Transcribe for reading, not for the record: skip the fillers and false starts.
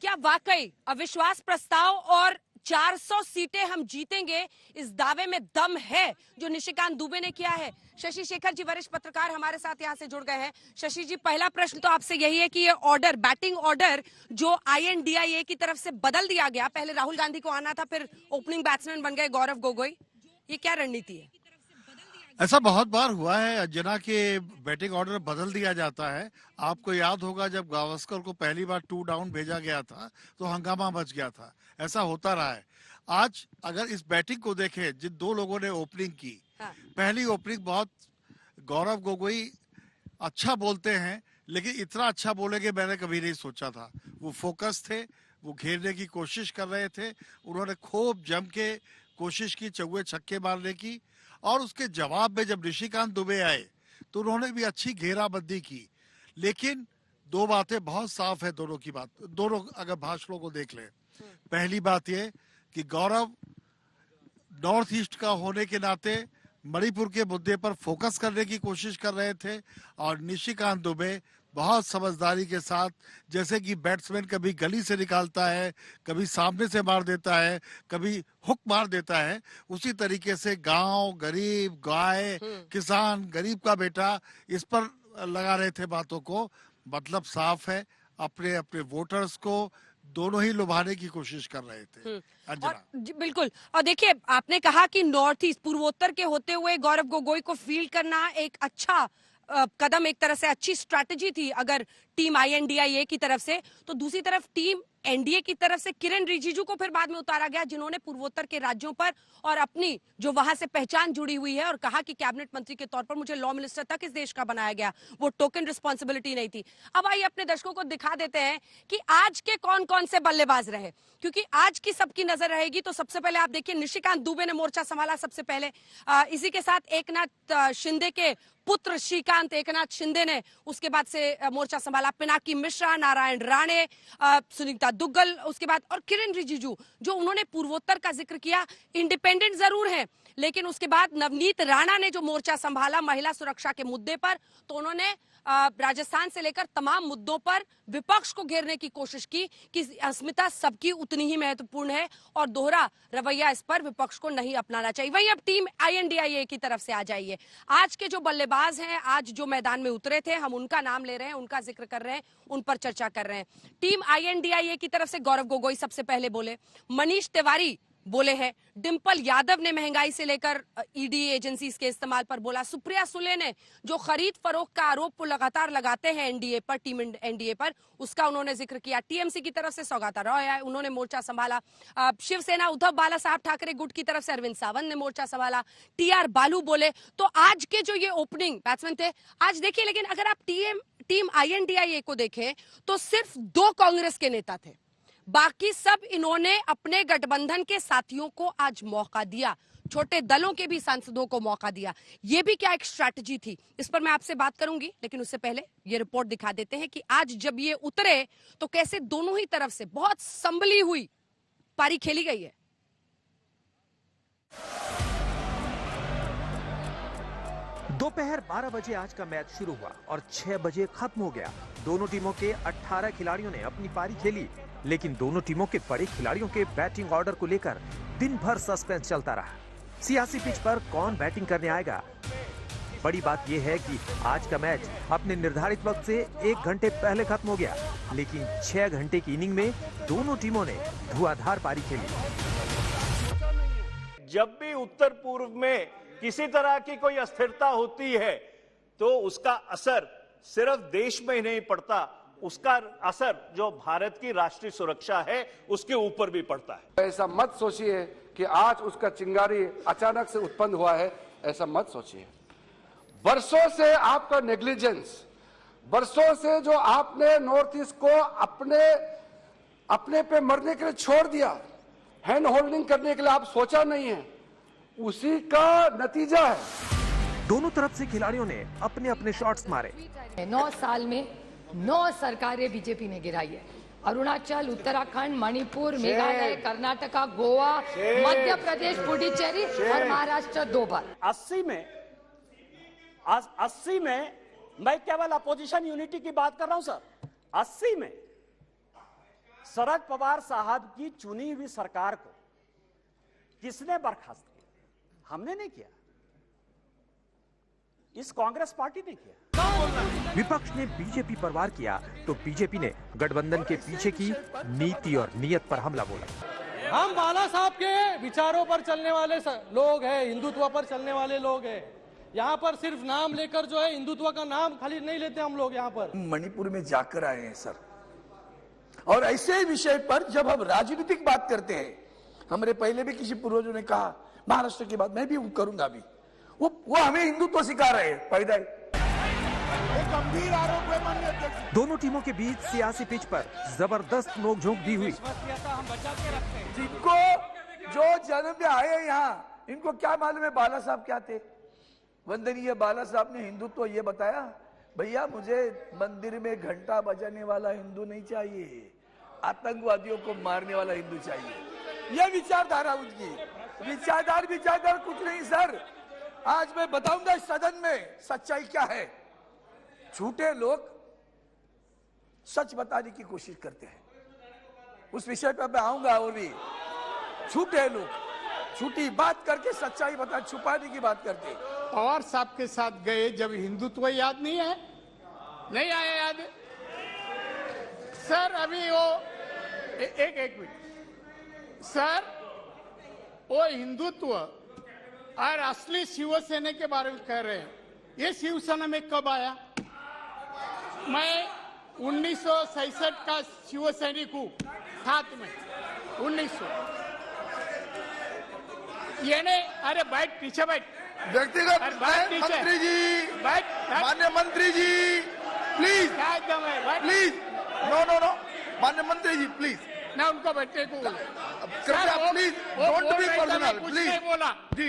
क्या वाकई अविश्वास प्रस्ताव और 400 सीटें हम जीतेंगे, इस दावे में दम है जो निशिकांत दुबे ने किया है? शशि शेखर जी वरिष्ठ पत्रकार हमारे साथ यहां से जुड़ गए हैं। शशि जी, पहला प्रश्न तो आपसे यही है कि ये ऑर्डर, बैटिंग ऑर्डर जो INDIA की तरफ से बदल दिया गया, पहले राहुल गांधी को आना था, फिर ओपनिंग बैट्समैन बन गए गौरव गोगोई, ये क्या रणनीति है? ऐसा बहुत बार हुआ है अंजना के बैटिंग ऑर्डर बदल दिया जाता है। आपको याद होगा जब गावस्कर को पहली बार 2 डाउन भेजा गया था तो हंगामा मच गया था। ऐसा होता रहा है। आज अगर इस बैटिंग को देखें, जिन 2 लोगों ने ओपनिंग की, हाँ। पहली ओपनिंग बहुत, गौरव गोगोई अच्छा बोलते हैं लेकिन इतना अच्छा बोलेंगे मैंने कभी नहीं सोचा था। वो फोकस थे, वो घेरने की कोशिश कर रहे थे, उन्होंने खूब जम के कोशिश की चौके छक्के मारने की, और उसके जवाब में जब निशिकांत दुबे आए तो उन्होंने भी अच्छी घेराबंदी की। लेकिन 2 बातें बहुत साफ है दोनों की बात, दोनों अगर भाषणों को देख लें। पहली बात ये कि गौरव नॉर्थ ईस्ट का होने के नाते मणिपुर के मुद्दे पर फोकस करने की कोशिश कर रहे थे, और निशिकांत दुबे बहुत समझदारी के साथ, जैसे कि बैट्समैन कभी गली से निकालता है, कभी सामने से मार देता है, कभी हुक मार देता है, उसी तरीके से गांव, गरीब, गाय, किसान, गरीब का बेटा, इस पर लगा रहे थे बातों को। मतलब साफ है, अपने अपने वोटर्स को दोनों ही लुभाने की कोशिश कर रहे थे। और बिल्कुल, और देखिए आपने कहा कि नॉर्थ ईस्ट, पूर्वोत्तर के होते हुए गौरव गोगोई को फील्ड करना एक अच्छा कदम, एक तरह से अच्छी स्ट्रैटेजी थी अगर टीम INDIA की तरफ से। तो दूसरी तरफ टीम NDA की तरफ से किरण रिजिजू को फिर बाद में उतारा गया, जिन्होंने पूर्वोत्तर के राज्यों पर और अपनी जो वहां से पहचान जुड़ी हुई है, और कहा कि कैबिनेट मंत्री के तौर पर मुझे लॉ मिनिस्टर तक इस देश का बनाया गया, वो टोकन रिस्पॉन्सिबिलिटी नहीं थी। अब आइए अपने दर्शकों को दिखा देते हैं कि आज के कौन कौन से बल्लेबाज रहे, क्योंकि आज की सबकी नजर रहेगी। तो सबसे पहले आप देखिए, निशिकांत दुबे ने मोर्चा संभाला सबसे पहले। इसी के साथ एकनाथ शिंदे के पुत्र श्रीकांत एकनाथ शिंदे ने उसके बाद से मोर्चा संभाला। पिनाकी मिश्रा, नारायण राणे, सुनीता दुग्गल, उसके बाद और किरण रिजिजू, जो उन्होंने पूर्वोत्तर का जिक्र किया, इंडिपेंडेंट जरूर है, लेकिन उसके बाद नवनीत राणा ने जो मोर्चा संभाला महिला सुरक्षा के मुद्दे पर, तो उन्होंने राजस्थान से लेकर तमाम मुद्दों पर विपक्ष को घेरने की कोशिश की कि अस्मिता सबकी उतनी ही महत्वपूर्ण है और दोहरा रवैया इस पर विपक्ष को नहीं अपनाना चाहिए। वही अब टीम INDIA की तरफ से आ जाइए। आज के जो बल्लेबाज हैं, आज जो मैदान में उतरे थे, हम उनका नाम ले रहे हैं, उनका जिक्र कर रहे हैं, उन पर चर्चा कर रहे हैं। टीम INDIA की तरफ से गौरव गोगोई सबसे पहले बोले, मनीष तिवारी बोले हैं, डिंपल यादव ने महंगाई से लेकर ED एजेंसीज के इस्तेमाल पर बोला, सुप्रिया सुले ने जो खरीद फरोख्त का आरोप लगातार लगाते हैं NDA पर, टीम NDA पर, उसका उन्होंने जिक्र किया। TMC की तरफ से सौगाता रॉय आए, उन्होंने मोर्चा संभाला। शिवसेना उद्धव बाला साहब ठाकरे गुट की तरफ से अरविंद सावंत ने मोर्चा संभाला। TR बालू बोले। तो आज के जो ये ओपनिंग बैट्समैन थे, आज देखिए, लेकिन अगर आप टीम INDIA को देखें तो सिर्फ 2 कांग्रेस के नेता थे, बाकी सब इन्होंने अपने गठबंधन के साथियों को आज मौका दिया, छोटे दलों के भी सांसदों को मौका दिया। ये भी क्या एक स्ट्रैटेजी थी, इस पर मैं आपसे बात करूंगी, लेकिन उससे पहले ये रिपोर्ट दिखा देते हैं कि आज जब ये उतरे तो कैसे दोनों ही तरफ से बहुत संभली हुई पारी खेली गई है। दोपहर 12 बजे आज का मैच शुरू हुआ और 6 बजे खत्म हो गया। दोनों टीमों के 18 खिलाड़ियों ने अपनी पारी खेली, लेकिन दोनों टीमों के बड़े खिलाड़ियों के बैटिंग ऑर्डर को लेकर दिन भर सस्पेंस चलता रहा। सियासी पिच पर कौन बैटिंग करने आएगा? बड़ी बात यह है कि आज का मैच अपने निर्धारित वक्त से 1 घंटे पहले खत्म हो गया, लेकिन 6 घंटे की इनिंग में दोनों टीमों ने धुआंधार पारी खेली। जब भी उत्तर पूर्व में किसी तरह की कोई अस्थिरता होती है तो उसका असर सिर्फ देश में ही नहीं पड़ता, उसका असर जो भारत की राष्ट्रीय सुरक्षा है उसके ऊपर भी पड़ता है। ऐसा मत सोचिए कि आज उसका चिंगारी अचानक से उत्पन्न हुआ है, ऐसा मत सोचिए। बरसों से आपका नेग्लिजेंस, बरसों से जो आपने नॉर्थ ईस्ट को अपने पे मरने के लिए छोड़ दिया, हैंड होल्डिंग करने के लिए आप सोचा नहीं है, उसी का नतीजा है। दोनों तरफ से खिलाड़ियों ने अपने अपने शॉट्स मारे। 9 साल में 9 सरकारें बीजेपी ने गिराई है। अरुणाचल, उत्तराखंड, मणिपुर, मेघालय, कर्नाटका, गोवा, मध्य प्रदेश, पुडुचेरी और महाराष्ट्र 2 बार। 80 में मैं केवल अपोजिशन यूनिटी की बात कर रहा हूं सर। 80 में शरद पवार साहब की चुनी हुई सरकार को किसने बर्खास्त किया? हमने नहीं किया, इस कांग्रेस पार्टी ने किया। विपक्ष ने बीजेपी पर वार किया तो बीजेपी ने गठबंधन के पीछे की नीति और नीयत पर हमला बोला। हम बाला साहब के विचारों पर चलने वाले लोग हैं, हिंदुत्व पर चलने वाले लोग हैं। यहाँ पर सिर्फ नाम लेकर जो है हिंदुत्व का नाम खाली नहीं लेते हम लोग। यहाँ पर मणिपुर में जाकर आए हैं सर, और ऐसे विषय पर जब हम राजनीतिक बात करते हैं, हमारे पहले भी किसी पूर्वजों ने कहा, महाराष्ट्र की बात मैं भी करूंगा अभी, वो हमें हिंदुत्व सिखा रहे हैं पैदा। गंभीर आरोप है माननीय अध्यक्ष। दोनों टीमों के बीच सियासी पिच पर जबरदस्त नोकझोंक भी हुई। जिनको जो जन्म में आए यहाँ, इनको क्या मालूम है बाला साहब क्या थे? वंदनीय बाला साहब ने हिंदुत्व ये बताया, भैया मुझे मंदिर में घंटा बजाने वाला हिंदू नहीं चाहिए, आतंकवादियों को मारने वाला हिंदू चाहिए। ये विचारधारा उनकी। विचारधारा कुछ नहीं सर। आज मैं बताऊंगा सदन में सच्चाई क्या है। झूठे लोग सच बताने की कोशिश करते हैं, उस विषय पर मैं आऊंगा। और भी झूठे लोग झूठी बात करके सच्चाई बता छुपाने की बात करते हैं। पवार साहब के साथ गए जब हिंदुत्व याद नहीं है, नहीं आया याद सर? अभी वो एक मिनट सर, वो हिंदुत्व और असली शिवसेना के बारे में कह रहे हैं। ये शिवसेना में कब आया? मैं 1967 का शिवसैनिक हूँ, 7 में 1900। ये नहीं, अरे बैठ पीछे बैठ। व्यक्तिगत मंत्री जी, मान्य मंत्री जी प्लीज, क्या एकदम है? प्लीज नो मान्य मंत्री जी प्लीज ना उनको बैठने को बोला। कृपया प्लीज डोंट बी पर्सनल कुछ प्लीज। नहीं बोला जी